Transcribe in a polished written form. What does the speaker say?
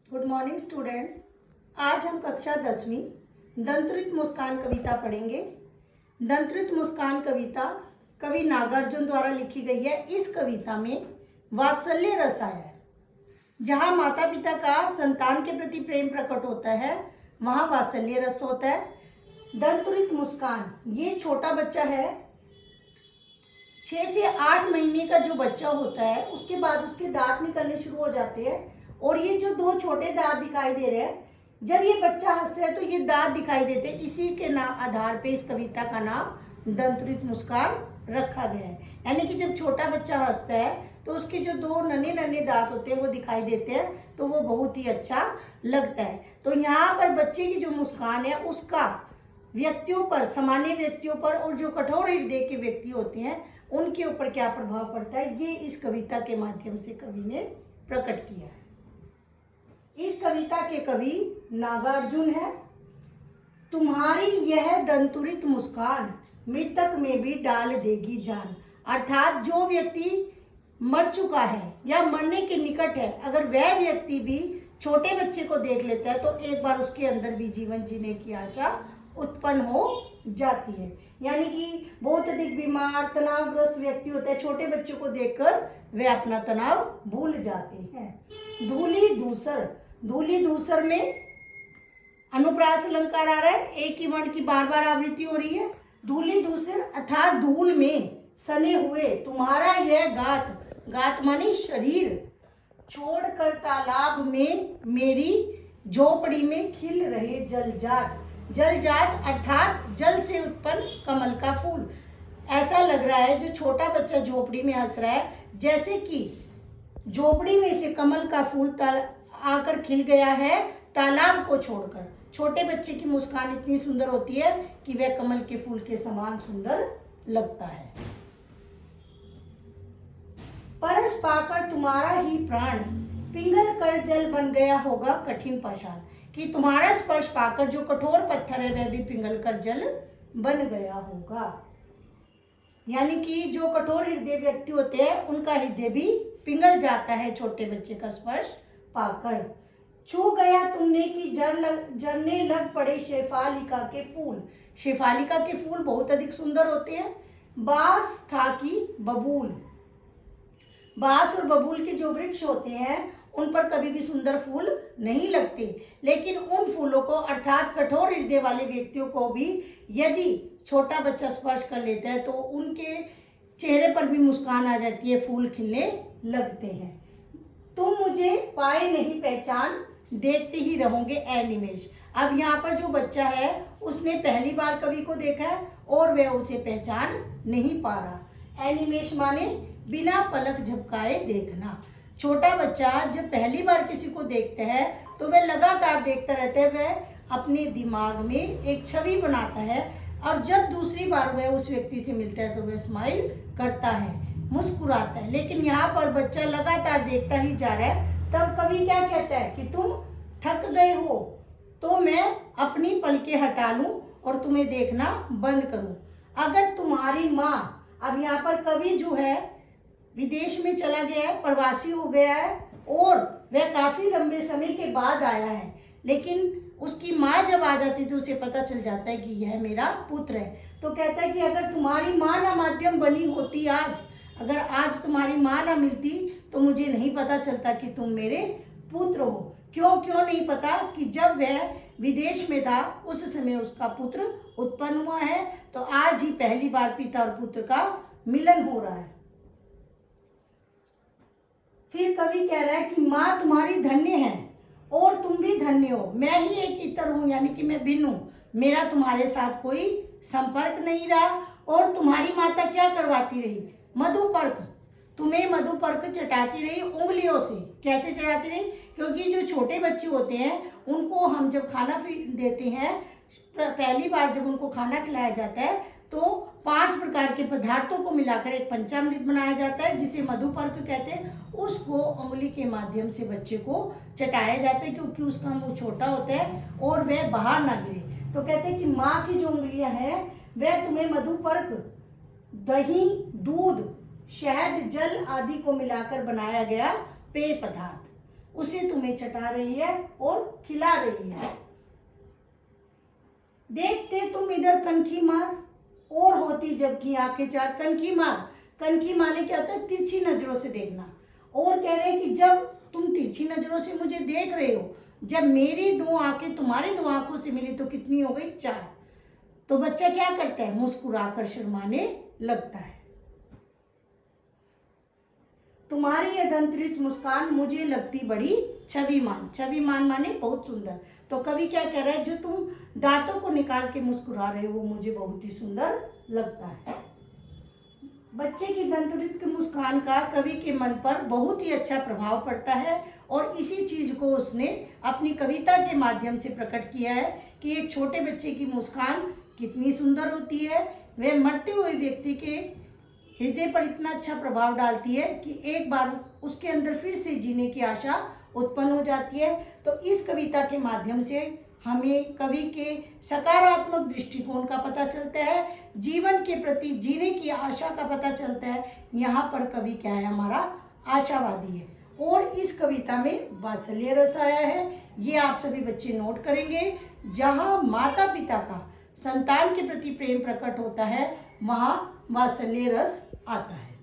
Good morning students. आज हम कक्षा 10वीं दंतुरित मुस्कान कविता पढ़ेंगे। दंतुरित मुस्कान कविता कवि नागार्जुन द्वारा लिखी गई है। इस कविता में वात्सल्य रस आया है। जहाँ माता पिता का संतान के प्रति प्रेम प्रकट होता है वहाँ वात्सल्य रस होता है। दंतुरित मुस्कान, ये छोटा बच्चा है, 6 से 8 महीने का जो बच्चा होता है उसके बाद उसके दांत निकलने शुरू हो जाते हैं और ये जो 2 छोटे दांत दिखाई दे रहे हैं, जब ये बच्चा हंसता है तो ये दांत दिखाई देते हैं। इसी के आधार पे इस कविता का नाम दंतुरित मुस्कान रखा गया है। यानी कि जब छोटा बच्चा हंसता है तो उसके जो 2 नन्हे नन्हे दांत होते हैं वो दिखाई देते हैं, तो वो बहुत ही अच्छा लगता है। तो यहाँ पर बच्चे की जो मुस्कान है उसका व्यक्तियों पर, सामान्य व्यक्तियों पर और जो कठोर हृदय के व्यक्ति होते हैं उनके ऊपर क्या प्रभाव पड़ता है, ये इस कविता के माध्यम से कवि ने प्रकट किया है। इस कविता के कवि नागार्जुन है। तुम्हारी यह दंतुरित मुस्कान मृतक में भी डाल देगी जान। अर्थात जो व्यक्ति मर चुका है या मरने के निकट है, अगर वह व्यक्ति भी छोटे बच्चे को देख लेता है तो एक बार उसके अंदर भी जीवन जीने की आशा उत्पन्न हो जाती है। यानी कि बहुत अधिक बीमार, तनावग्रस्त व्यक्ति होता है, छोटे बच्चों को देखकर वे अपना तनाव भूल जाते हैं। धूली धूसर, धूली धूसर में अनुप्रास अलंकार आ रहा है, एक ही वर्ण की बार बार आवृत्ति हो रही है। धूली धूसर अर्थात धूल में सने हुए तुम्हारा यह गात, गात माने शरीर, छोड़कर तालाब में मेरी झोपड़ी में खिल रहे जलजात। जलजात अर्थात जल से उत्पन्न कमल का फूल। ऐसा लग रहा है जो छोटा बच्चा झोपड़ी में हंस रहा है, जैसे कि झोपड़ी में से कमल का फूल आकर खिल गया है तालाब को छोड़कर। छोटे बच्चे की मुस्कान इतनी सुंदर होती है कि वह कमल के फूल के समान सुंदर लगता है। परस पाकर तुम्हारा ही प्राण पिघल कर जल बन गया होगा कठिन पाषाण। कि तुम्हारा स्पर्श पाकर जो कठोर पत्थर है वह भी पिघल कर जल बन गया होगा। यानी कि जो कठोर हृदय व्यक्ति होते हैं उनका हृदय भी पिघल जाता है छोटे बच्चे का स्पर्श पाकर। छू गया तुमने कि झरने लग पड़े शेफालिका के फूल। शेफालिका के फूल बहुत अधिक सुंदर होते हैं। बांस था कि बबूल, बांस और बबूल के जो वृक्ष होते हैं उन पर कभी भी सुंदर फूल नहीं लगते, लेकिन उन फूलों को अर्थात कठोर हृदय वाले व्यक्तियों को भी यदि छोटा बच्चा स्पर्श कर लेता है तो उनके चेहरे पर भी मुस्कान आ जाती है, फूल खिलने लगते हैं। तुम मुझे पाए नहीं पहचान, देखते ही रहोगे ऐ निमेष। अब यहाँ पर जो बच्चा है उसने पहली बार कवि को देखा है और वह उसे पहचान नहीं पा रहा। ऐ निमेष माने बिना पलक झपकाए देखना। छोटा बच्चा जब पहली बार किसी को देखता है तो वह लगातार देखता रहता है, वह अपने दिमाग में एक छवि बनाता है और जब दूसरी बार वह उस व्यक्ति से मिलता है तो वह स्माइल करता है, मुस्कुराता है। लेकिन यहाँ पर बच्चा लगातार देखता ही जा रहा है। तब कवि क्या कहता है कि तुम थक गए हो तो मैं अपनी पलकें हटा लूं और तुम्हें देखना बंद करूं। अगर तुम्हारी माँ, अब यहाँ पर कवि जो है विदेश में चला गया है, प्रवासी हो गया है और वह काफी लंबे समय के बाद आया है, लेकिन उसकी माँ जब आ जाती तो उसे पता चल जाता है कि यह मेरा पुत्र है। तो कहता है कि अगर तुम्हारी माँ ना माध्यम बनी होती आज, अगर आज तुम्हारी माँ ना मिलती तो मुझे नहीं पता चलता कि तुम मेरे पुत्र हो। क्यों नहीं पता कि जब वह विदेश में था उस समय उसका पुत्र उत्पन्न हुआ है, तो आज ही पहली बार पिता और पुत्र का मिलन हो रहा है। फिर कवि कह रहा है कि माँ तुम्हारी धन्य है और तुम भी धन्य हो। मैं ही एक इतर हूँ, यानी कि मैं भिन्न हूँ, मेरा तुम्हारे साथ कोई संपर्क नहीं रहा। और तुम्हारी माता क्या करवाती रही, मधुपर्क, तुम्हें मधुपर्क चटाती रही उंगलियों से। कैसे चटाती रही, क्योंकि जो छोटे बच्चे होते हैं उनको हम जब खाना देते हैं, पहली बार जब उनको खाना खिलाया जाता है तो 5 प्रकार के पदार्थों को मिलाकर एक पंचामृत बनाया जाता है जिसे मधुपर्क कहते हैं। उसको उंगली के माध्यम से बच्चे को चटाया जाता है क्योंकि उसका मुंह छोटा होता है और वह बाहर ना गिरे। तो कहते हैं कि माँ की जो उंगलियां हैं वह तुम्हें मधुपर्क, दही, दूध, शहद, जल आदि को मिलाकर बनाया गया पेय पदार्थ, उसे तुम्हें चटा रही है और खिला रही है। देखते तुम इधर कनखी मार, और होती जबकि आंखें चार। कनखी मार, कनखी माने क्या होता है? तिरछी नजरों से देखना। और कह रहे हैं कि जब तुम तिरछी नजरों से मुझे देख रहे हो, जब मेरी दो आंखें तुम्हारी दो आंखों से मिली तो कितनी हो गई? 4। तो बच्चा क्या करता है? मुस्कुराकर शर्माने लगता है। तुम्हारी यह दंतरित मुस्कान मुझे लगती बड़ी छविमान। छविमान माने बहुत सुंदर। तो कवि क्या कह रहा है? जो तुम दांतों को निकाल के मुस्कुरा रहे हो वो मुझे बहुत ही सुंदर लगता है। बच्चे की दंतरित की मुस्कान का कवि के मन पर बहुत ही अच्छा प्रभाव पड़ता है और इसी चीज को उसने अपनी कविता के माध्यम से प्रकट किया है कि एक छोटे बच्चे की मुस्कान कितनी सुंदर होती है। वह मरते हुए व्यक्ति के हृदय पर इतना अच्छा प्रभाव डालती है कि एक बार उसके अंदर फिर से जीने की आशा उत्पन्न हो जाती है। तो इस कविता के माध्यम से हमें कवि के सकारात्मक दृष्टिकोण का पता चलता है, जीवन के प्रति जीने की आशा का पता चलता है। यहाँ पर कवि क्या है? हमारा आशावादी है। और इस कविता में वात्सल्य रस आया है, ये आप सभी बच्चे नोट करेंगे। जहाँ माता पिता का संतान के प्रति प्रेम प्रकट होता है वहाँ वात्सल्य रस आता है।